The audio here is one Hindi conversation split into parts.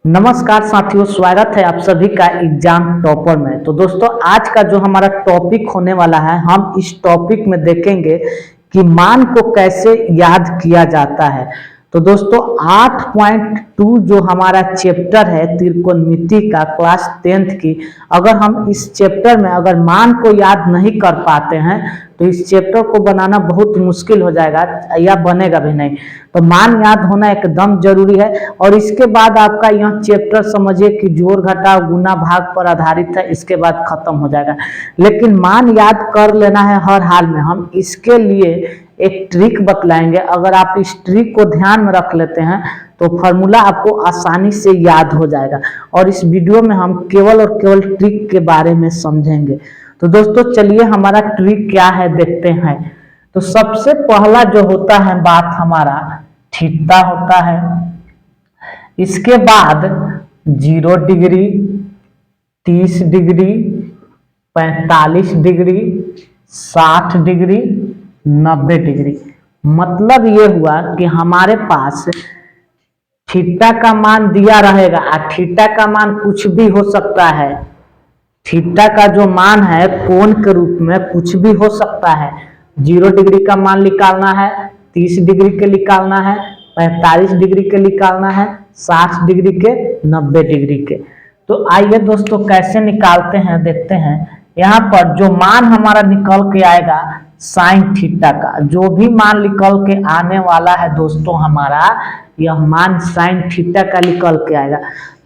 नमस्कार साथियों, स्वागत है आप सभी का एग्जाम टॉपर में। तो दोस्तों, आज का जो हमारा टॉपिक होने वाला है, हम इस टॉपिक में देखेंगे कि मान को कैसे याद किया जाता है। तो दोस्तों 8.2 जो हमारा चैप्टर है त्रिकोणमिति का क्लास 10th की, अगर हम इस चैप्टर में अगर मान को याद नहीं कर पाते हैं तो इस चैप्टर को बनाना बहुत मुश्किल हो जाएगा या बनेगा भी नहीं। तो मान याद होना एकदम जरूरी है। और इसके बाद आपका यह चैप्टर समझिए कि जोड़ घटाव गुना भाग पर आधारित है, इसके बाद खत्म हो जाएगा। लेकिन मान याद कर लेना है हर हाल में। हम इसके लिए एक ट्रिक बतलाएंगे। अगर आप इस ट्रिक को ध्यान में रख लेते हैं तो फॉर्मूला आपको आसानी से याद हो जाएगा। और इस वीडियो में हम केवल और केवल ट्रिक के बारे में समझेंगे। तो दोस्तों चलिए हमारा ट्रिक क्या है देखते हैं। तो सबसे पहला जो होता है बात हमारा थीटा होता है। इसके बाद 0 degree, 30 degree, 45 degree, 60 degree, 90 degree. मतलब ये हुआ कि हमारे पास थीटा का मान दिया रहेगा। थीटा का मान कुछ भी हो सकता है। थीटा का जो मान है कोण के रूप में कुछ भी हो सकता है। 0 डिग्री का मान निकालना है, 30 डिग्री के निकालना है, 45 डिग्री के निकालना है, 60 डिग्री के, 90 डिग्री के। तो आइए दोस्तों कैसे निकालते हैं देखते हैं। यहाँ पर जो मान हमारा निकल के आएगा साइन थीटा का, जो भी मान निकल के आने वाला है दोस्तों हमारा, यह मान साइन थीटा का निकल के आएगा।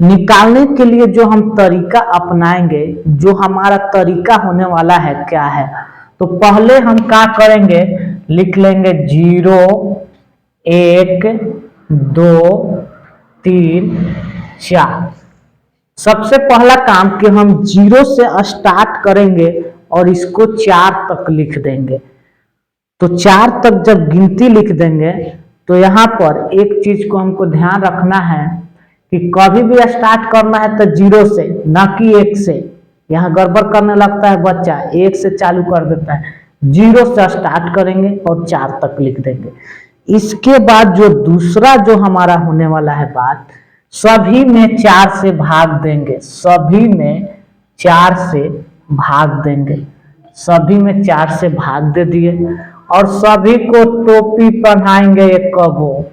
निकालने के लिए जो हम तरीका अपनाएंगे, जो हमारा तरीका होने वाला है क्या है, तो पहले हम क्या करेंगे, लिख लेंगे 0, 1, 2, 3, 4। सबसे पहला काम कि हम 0 से स्टार्ट करेंगे और इसको 4 तक लिख देंगे। तो 4 तक जब गिनती लिख देंगे तो यहाँ पर एक चीज को हमको ध्यान रखना है कि कभी भी स्टार्ट करना है तो 0 से, ना कि 1 से। यहाँ गड़बड़ करने लगता है बच्चा, 1 से चालू कर देता है। 0 से स्टार्ट करेंगे और 4 तक लिख देंगे। इसके बाद जो दूसरा जो हमारा होने वाला है बात, सभी में 4 से भाग देंगे। सभी में 4 से भाग देंगे। सभी में 4 से भाग दे दिए और सभी को टोपी पहनाएंगे एक गो।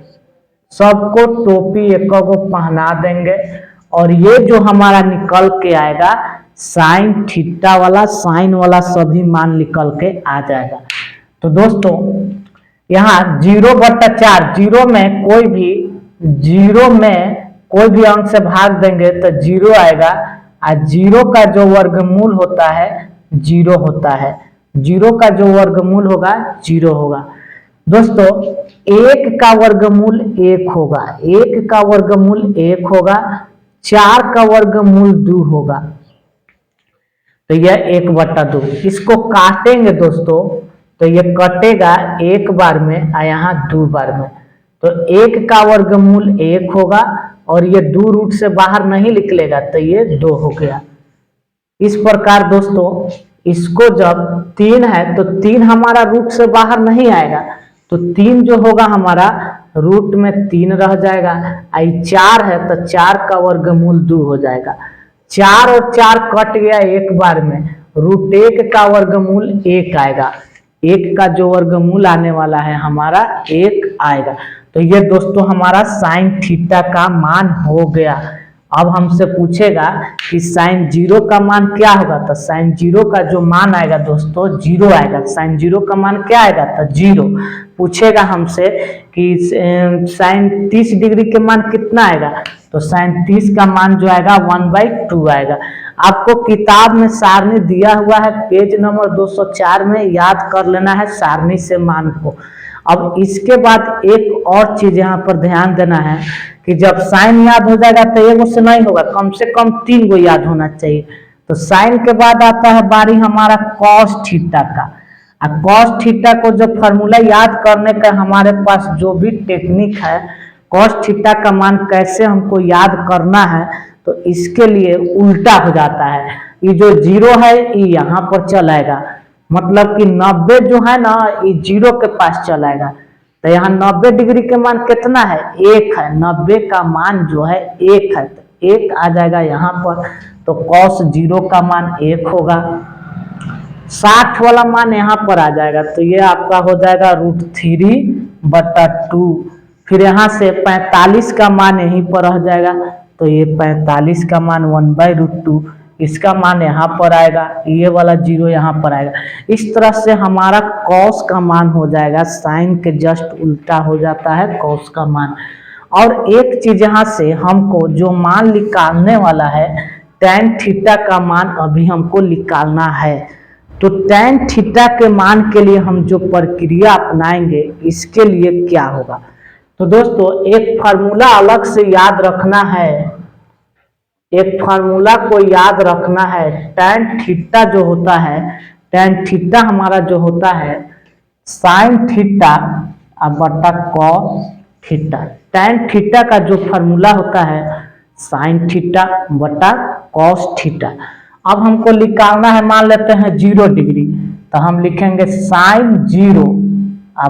सबको टोपी एक गो पहना देंगे और ये जो हमारा निकल के आएगा साइन थीटा वाला, साइन वाला सभी मान निकल के आ जाएगा। तो दोस्तों यहाँ 0/4, 0 में कोई भी अंक से भाग देंगे तो 0 आएगा। और 0 का जो वर्गमूल होता है 0 होता है। 0 का जो वर्गमूल होगा 0 होगा। दोस्तों 1 का वर्गमूल 1 होगा। 1 का वर्गमूल 1 होगा। 4 का वर्गमूल 2 होगा। तो यह 1/2। इसको काटेंगे दोस्तों तो यह कटेगा 1 बार में और यहाँ 2 बार में। तो 1 का वर्गमूल 1 होगा और ये 2 रूट से बाहर नहीं निकलेगा तो ये 2 हो गया। इस प्रकार दोस्तों इसको जब 3 है तो 3 हमारा रूट से बाहर नहीं आएगा, तो 3 जो होगा हमारा रूट में 3 रह जाएगा। आई 4 है तो 4 का वर्गमूल 2 हो जाएगा। 4 और 4 कट गया 1 बार में। रूट 1 का वर्गमूल 1 आएगा। 1 का जो वर्गमूल आने वाला है हमारा 1 आएगा। तो ये दोस्तों हमारा साइन थीटा का मान हो गया। अब हमसे पूछेगा कि साइन 0 का मान क्या होगा, तो साइन 0 का जो मान आएगा दोस्तों 0 आएगा। साइन 0 का मान क्या आएगा, तो 0। पूछेगा हमसे कि साइन 30 डिग्री के मान कितना आएगा, तो साइन 30 का मान जो आएगा 1/2 आएगा। आपको किताब में सारणी दिया हुआ है, पेज नंबर 204 में याद कर लेना है सारणी से मान को। अब इसके बाद एक और चीज यहाँ पर ध्यान देना है कि जब साइन याद हो जाएगा तो एगो से नहीं होगा, कम से कम 3 गो याद होना चाहिए। तो साइन के बाद आता है बारी हमारा कॉस थीटा का। कॉस थीटा को जब फॉर्मूला याद करने का हमारे पास जो भी टेक्निक है, कॉस थीटा का मान कैसे हमको याद करना है, तो इसके लिए उल्टा हो जाता है। ये जो 0 है ये यहाँ पर चलाएगा, मतलब कि 90 जो है ना ये 0 के पास चलाएगा। तो यहाँ 90 डिग्री के मान कितना है, 1 है। 90 का मान जो है 1 है, तो 1 आ जाएगा यहाँ पर, तो cos 0 का मान 1 होगा। 60 वाला मान यहाँ पर आ जाएगा, तो ये आपका हो जाएगा √3/2। फिर यहाँ से 45 का मान यहीं पर रह जाएगा, तो ये 45 का मान 1/√2, इसका मान यहाँ पर आएगा, ये वाला 0 यहाँ पर आएगा। इस तरह से हमारा cos का मान हो जाएगा, साइन के जस्ट उल्टा हो जाता है cos का मान। और एक चीज यहाँ से हमको जो मान निकालने वाला है, tan थीटा का मान अभी हमको निकालना है। तो tan थीटा के मान के लिए हम जो प्रक्रिया अपनाएंगे, इसके लिए क्या होगा, तो दोस्तों एक फार्मूला अलग से याद रखना है, एक फार्मूला को याद रखना है। tan थीटा जो होता है, tan थीटा हमारा जो होता है sin थीटा बटा cos थीटा। tan थीटा का जो फार्मूला होता है sin थीटा बटा cos थीटा। अब हमको निकालना है, मान लेते हैं 0 डिग्री, तो हम लिखेंगे sin 0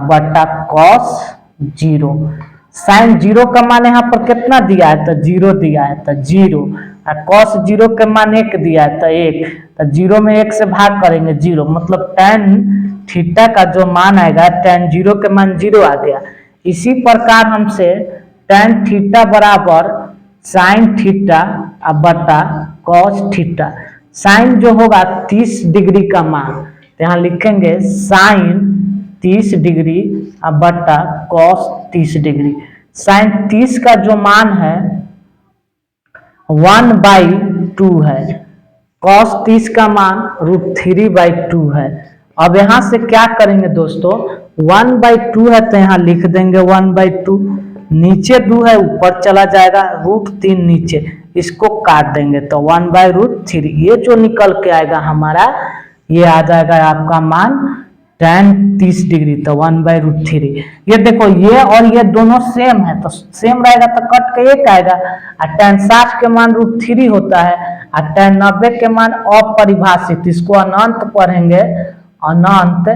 बटा cos 0। sin 0 का मान यहाँ पर कितना दिया है, तो 0 दिया है, तो 0, और cos 0 के मान 1 दिया है, तो 1, तो 0 में 1 से भाग करेंगे 0, मतलब tan थीटा का जो मान आएगा, tan 0 के मान 0 आ गया। इसी प्रकार हमसे tan थीटा बराबर sin थीटा बटा cos थीटा। साइन जो होगा 30 डिग्री का मान, तो यहाँ लिखेंगे साइन 30 डिग्री बटा cos 30 डिग्री। साइन 30 का जो मान है 1/2 है, cos 30 का मान √3/2 है। अब यहाँ से क्या करेंगे दोस्तों, 1/2 है तो यहाँ लिख देंगे 1/2, नीचे 2 है ऊपर चला जाएगा, √3 नीचे, इसको काट देंगे तो 1/√3। ये जो निकल के आएगा हमारा, ये आ जाएगा आपका मान tan 30 डिग्री, तो 1/√3। ये देखो ये और ये दोनों सेम है, तो सेम रहेगा तो कट के 1 आएगा। और tan 60 के मान √3 होता है, और tan 90 के मान अपरिभाषित, इसको अनंत पढ़ेंगे, अनंत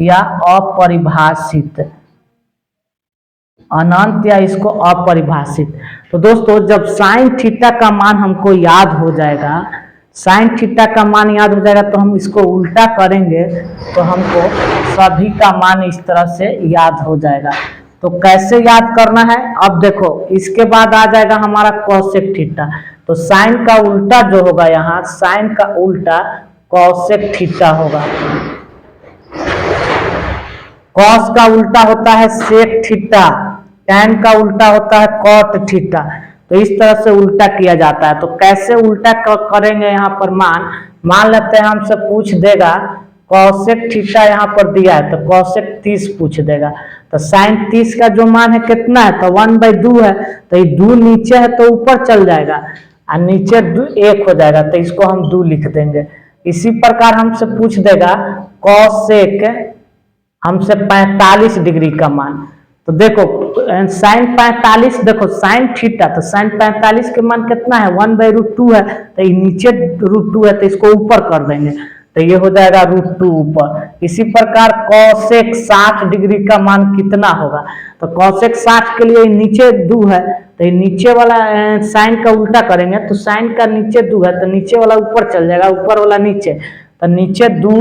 या अपरिभाषित, अनंत या इसको अपरिभाषित। तो दोस्तों जब साइन थीटा का मान हमको याद हो जाएगा, साइन थीटा का मान याद हो जाएगा, तो हम इसको उल्टा करेंगे तो हमको सभी का मान इस तरह से याद हो जाएगा। तो कैसे याद करना है, अब देखो इसके बाद आ जाएगा हमारा कोसेक थीटा, तो साइन का उल्टा जो होगा यहाँ, साइन का उल्टा कोसेक थीटा होगा। कॉस का उल्टा होता है सेक थीटा, tan का उल्टा होता है कॉट थीटा। तो इस तरह से उल्टा किया जाता है। तो कैसे उल्टा करेंगे, यहाँ पर मान लेते हैं हमसे पूछ देगा कॉसेक थीटा यहाँ पर दिया है, तो कॉसेक 30 पूछ देगा, तो साइन 30 का जो मान है कितना है, तो 1/2 है, तो ये 2 नीचे है तो ऊपर चल जाएगा, और नीचे 1 हो जाएगा, तो इसको हम 2 लिख देंगे। इसी प्रकार हमसे पूछ देगा कॉसेक हमसे 45 डिग्री का मान, तो देखो साइन 45, देखो साइन थीटा, तो साइन 45 के मान कितना है, 1/√2 है, तो ये नीचे √2 है, तो इसको ऊपर कर देंगे, तो ये हो जाएगा √2 ऊपर। इसी प्रकार कॉसेक 60 डिग्री का मान कितना होगा, तो कॉसेक 60 के लिए नीचे 2 है, तो ये नीचे वाला साइन का उल्टा करेंगे, तो साइन का नीचे 2 है, तो नीचे वाला ऊपर चल जाएगा, ऊपर वाला नीचे, तो नीचे 2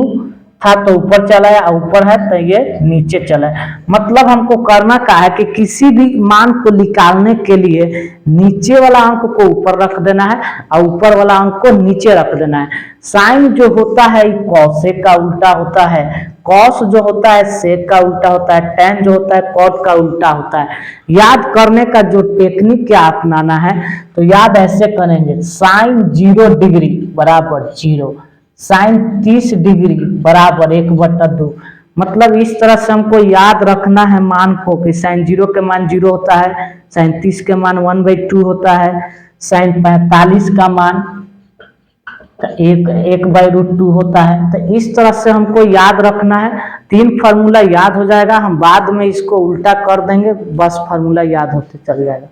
था तो ऊपर चला है, ऊपर है तो ये नीचे चला है। मतलब हमको करना क्या है कि किसी भी मान को निकालने के लिए नीचे वाला अंक को ऊपर रख देना है और ऊपर वाला अंक को नीचे रख देना है। साइन जो होता है कॉसेक का उल्टा होता है, कॉस जो होता है सेक का उल्टा होता है, tan जो होता है कॉट का उल्टा होता है। याद करने का जो टेक्निक क्या अपनाना है, तो याद ऐसे करेंगे, साइन 0 डिग्री बराबर 0, साइन 30 डिग्री बराबर 1/2। मतलब इस तरह से हमको याद रखना है मान को कि साइन 0 के मान 0 होता है, साइन 30 के मान 1/2 होता है, साइन 45 का मान 1/√2 होता है। तो इस तरह से हमको याद रखना है। 3 फार्मूला याद हो जाएगा, हम बाद में इसको उल्टा कर देंगे, बस फार्मूला याद होते चल जाएगा।